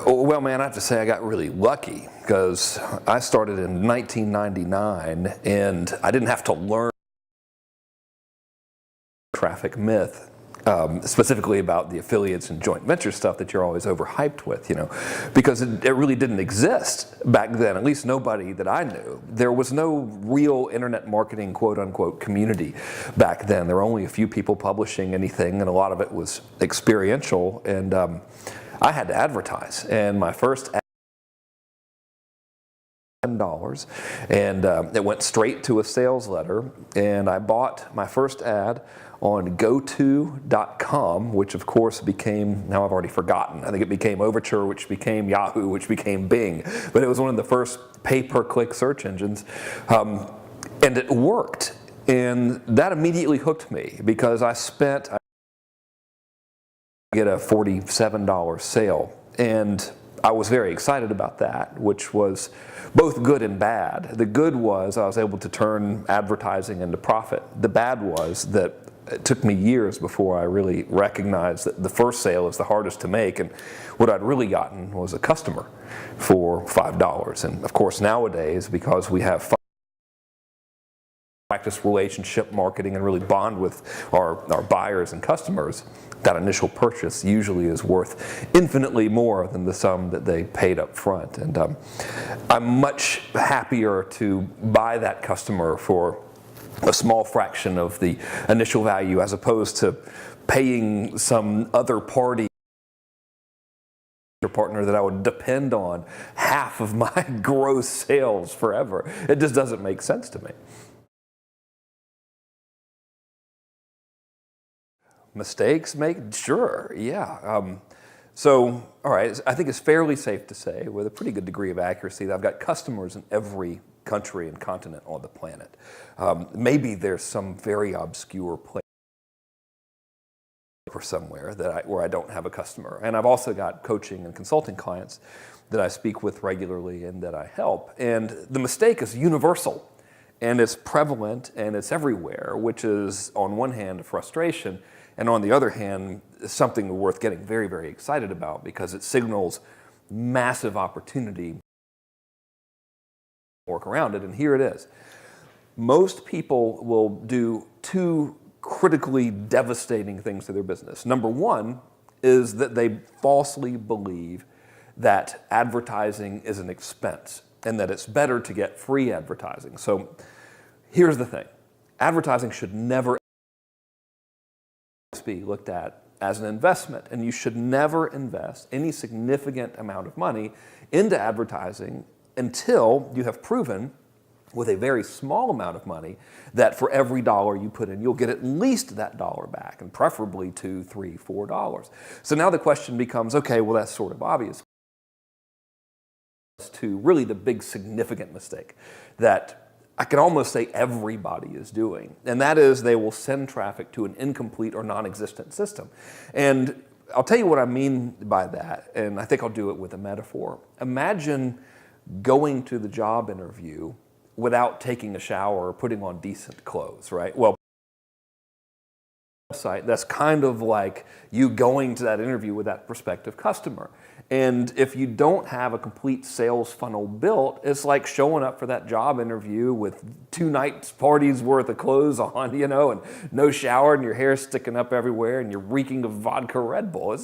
Well, man, I have to say I got really lucky because I started in 1999 and I didn't have to learn traffic myth. Specifically about the affiliates and joint venture stuff that you're always overhyped with, because it really didn't exist back then, at least nobody that I knew. There was no real internet marketing quote unquote community back then. There were only a few people publishing anything, and a lot of it was experiential, and I had to advertise. And my first ad, $10, and it went straight to a sales letter, and I bought my first ad on goto.com, which of course became, now I've already forgotten, I think it became Overture, which became Yahoo, which became Bing, but it was one of the first pay-per-click search engines, and it worked, and that immediately hooked me because I get a $47 sale, and I was very excited about that, which was both good and bad. The good was I was able to turn advertising into profit. The bad was that it took me years before I really recognized that the first sale is the hardest to make, and what I'd really gotten was a customer for $5. And of course nowadays, because we have practice relationship marketing and really bond with our buyers and customers, that initial purchase usually is worth infinitely more than the sum that they paid up front. And I'm much happier to buy that customer for a small fraction of the initial value as opposed to paying some other party or partner that I would depend on half of my gross sales forever. It just doesn't make sense to me. Mistakes made? Sure, yeah. So, all right, I think it's fairly safe to say, with a pretty good degree of accuracy, that I've got customers in every country and continent on the planet. Maybe there's some very obscure place or somewhere where I don't have a customer. And I've also got coaching and consulting clients that I speak with regularly and that I help. And the mistake is universal, and it's prevalent, and it's everywhere, which is, on one hand, a frustration, and on the other hand, something worth getting very, very excited about because it signals massive opportunity to work around it. And here it is. Most people will do two critically devastating things to their business. Number one is that they falsely believe that advertising is an expense and that it's better to get free advertising. So here's the thing. Advertising should never be looked at as an investment, and you should never invest any significant amount of money into advertising until you have proven with a very small amount of money that for every dollar you put in, you'll get at least that dollar back, and preferably $2, $3, $4. So now the question becomes, okay, well, that's sort of obvious. To really the big significant mistake that I can almost say everybody is doing, and that is they will send traffic to an incomplete or non-existent system. And I'll tell you what I mean by that, and I think I'll do it with a metaphor. Imagine going to the job interview without taking a shower or putting on decent clothes, right? Well, that's kind of like you going to that interview with that prospective customer. And if you don't have a complete sales funnel built, it's like showing up for that job interview with 2 nights parties worth of clothes on, and no shower and your hair sticking up everywhere and you're reeking of vodka Red Bull.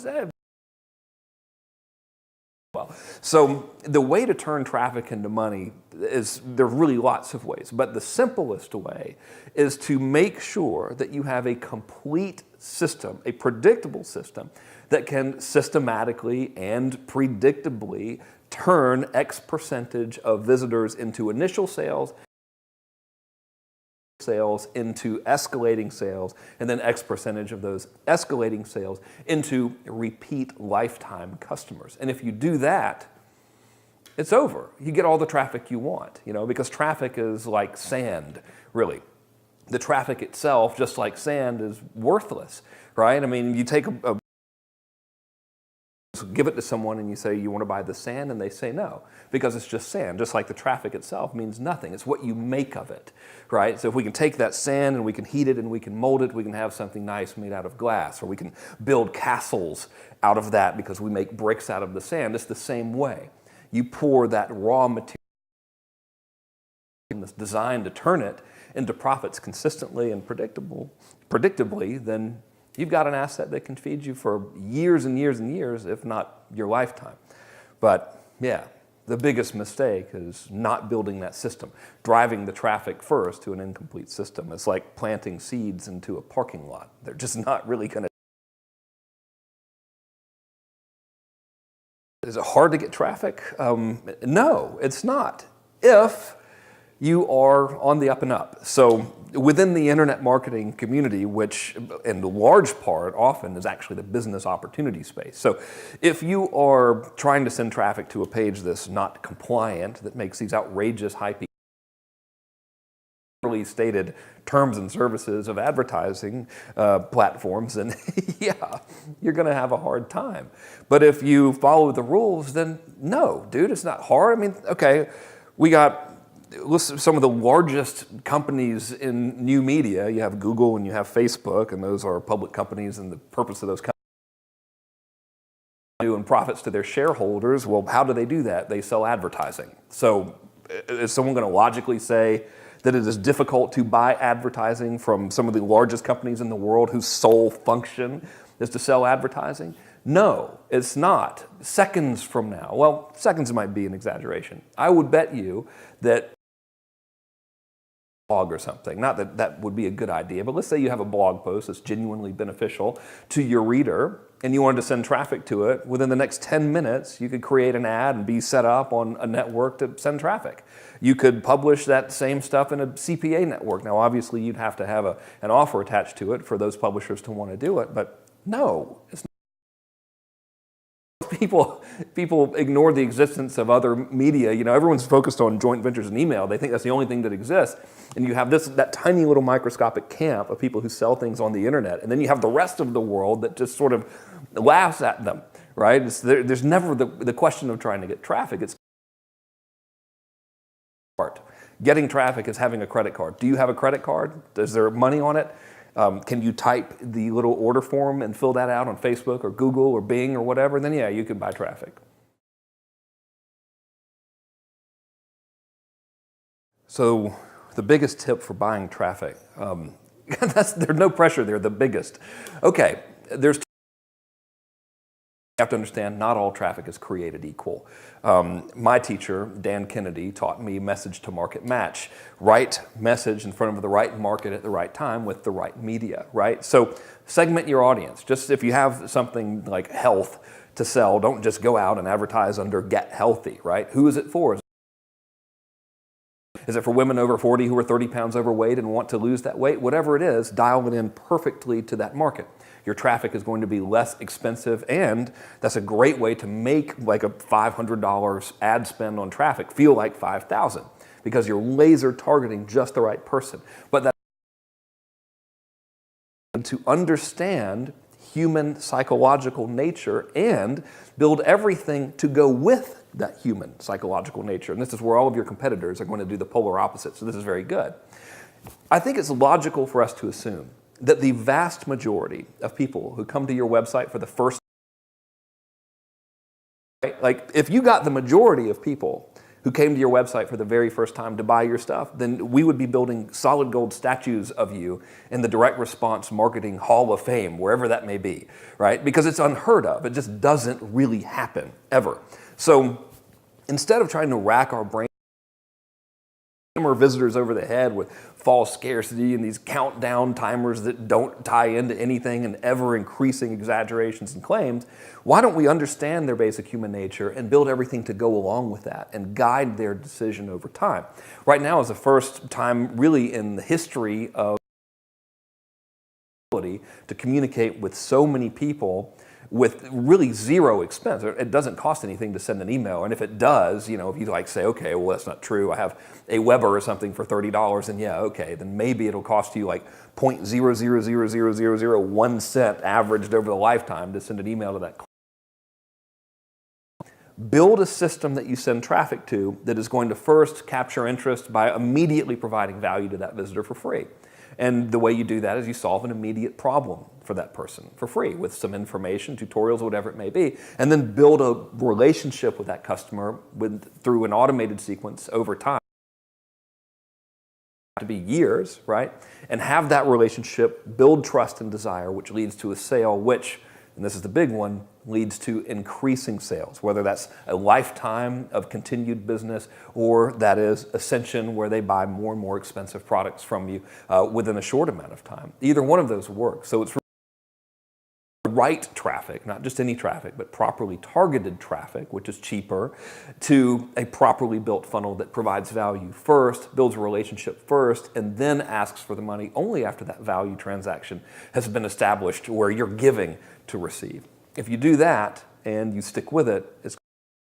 So the way to turn traffic into money is, there are really lots of ways, but the simplest way is to make sure that you have a complete system, a predictable system that can systematically and predictably turn X percentage of visitors into initial sales into escalating sales, and then X percentage of those escalating sales into repeat lifetime customers. And if you do that, it's over. You get all the traffic you want, because traffic is like sand, really. The traffic itself, just like sand, is worthless, right? I mean, you take give it to someone and you say, you want to buy the sand? And they say no, because it's just sand. Just like the traffic itself means nothing. It's what you make of it, right? So if we can take that sand and we can heat it and we can mold it, we can have something nice made out of glass, or we can build castles out of that because we make bricks out of the sand. It's the same way. You pour that raw material that's designed to turn it into profits consistently and predictably, then you've got an asset that can feed you for years and years and years, if not your lifetime. But yeah, the biggest mistake is not building that system, driving the traffic first to an incomplete system. It's like planting seeds into a parking lot. They're just not really going to. Is it hard to get traffic? No, it's not. If you are on the up and up. So within the internet marketing community, which in large part often is actually the business opportunity space. So if you are trying to send traffic to a page that's not compliant, that makes these outrageous hype stated terms and services of advertising platforms, and yeah, you're going to have a hard time. But if you follow the rules, then no, dude, it's not hard. I mean, okay, we got some of the largest companies in new media. You have Google and you have Facebook, and those are public companies, and the purpose of those companies doing profits to their shareholders. Well, how do they do that? They sell advertising. So is someone going to logically say that it is difficult to buy advertising from some of the largest companies in the world whose sole function is to sell advertising? No, it's not. Seconds from now, well, seconds might be an exaggeration. I would bet you that blog or something, not that that would be a good idea, but let's say you have a blog post that's genuinely beneficial to your reader and you wanted to send traffic to it. Within the next 10 minutes, you could create an ad and be set up on a network to send traffic. You could publish that same stuff in a CPA network. Now, obviously, you'd have to have an offer attached to it for those publishers to want to do it, but no, it's not. People ignore the existence of other media. You know, everyone's focused on joint ventures and email. They think that's the only thing that exists. And you have that tiny little microscopic camp of people who sell things on the internet. And then you have the rest of the world that just sort of laughs at them, right? There's never the question of trying to get traffic. It's getting traffic is having a credit card. Do you have a credit card? Is there money on it? Can you type the little order form and fill that out on Facebook or Google or Bing or whatever? Then yeah, you can buy traffic. So the biggest tip for buying traffic, there's no pressure there, the biggest. Okay, you have to understand, not all traffic is created equal. My teacher, Dan Kennedy, taught me message to market match. Right message in front of the right market at the right time with the right media, right? So segment your audience. Just if you have something like health to sell, don't just go out and advertise under Get Healthy, right? Who is it for? Is it for women over 40 who are 30 pounds overweight and want to lose that weight? Whatever it is, dial it in perfectly to that market. Your traffic is going to be less expensive, and that's a great way to make like a $500 ad spend on traffic feel like $5,000 because you're laser targeting just the right person. But that to understand human psychological nature and build everything to go with that human psychological nature. And this is where all of your competitors are going to do the polar opposite. So this is very good. I think it's logical for us to assume that the vast majority of people who come to your website for the first time, right? Like if you got the majority of people who came to your website for the very first time to buy your stuff, then we would be building solid gold statues of you in the direct response marketing hall of fame, wherever that may be, right? Because it's unheard of. It just doesn't really happen ever. So instead of trying to rack our brain or visitors over the head with false scarcity and these countdown timers that don't tie into anything and ever increasing exaggerations and claims, why don't we understand their basic human nature and build everything to go along with that and guide their decision over time? Right now is the first time really in the history of ability to communicate with so many people with really zero expense. It doesn't cost anything to send an email. And if it does, you know, if you like say, okay, well, that's not true. I have a Weber or something for $30, and yeah, okay, then maybe it'll cost you like 0.00000001 cent averaged over the lifetime to send an email to that client. build a system that you send traffic to that is going to first capture interest by immediately providing value to that visitor for free. And the way you do that is you solve an immediate problem for that person for free with some information, tutorials, whatever it may be, and then build a relationship with that customer through an automated sequence over time. To be years, right? And have that relationship build trust and desire, which leads to a sale, which, and this is the big one, leads to increasing sales, whether that's a lifetime of continued business or that is ascension where they buy more and more expensive products from you within a short amount of time. Either one of those works. So it's right traffic, not just any traffic, but properly targeted traffic, which is cheaper, to a properly built funnel that provides value first, builds a relationship first, and then asks for the money only after that value transaction has been established where you're giving to receive. If you do that and you stick with it, it's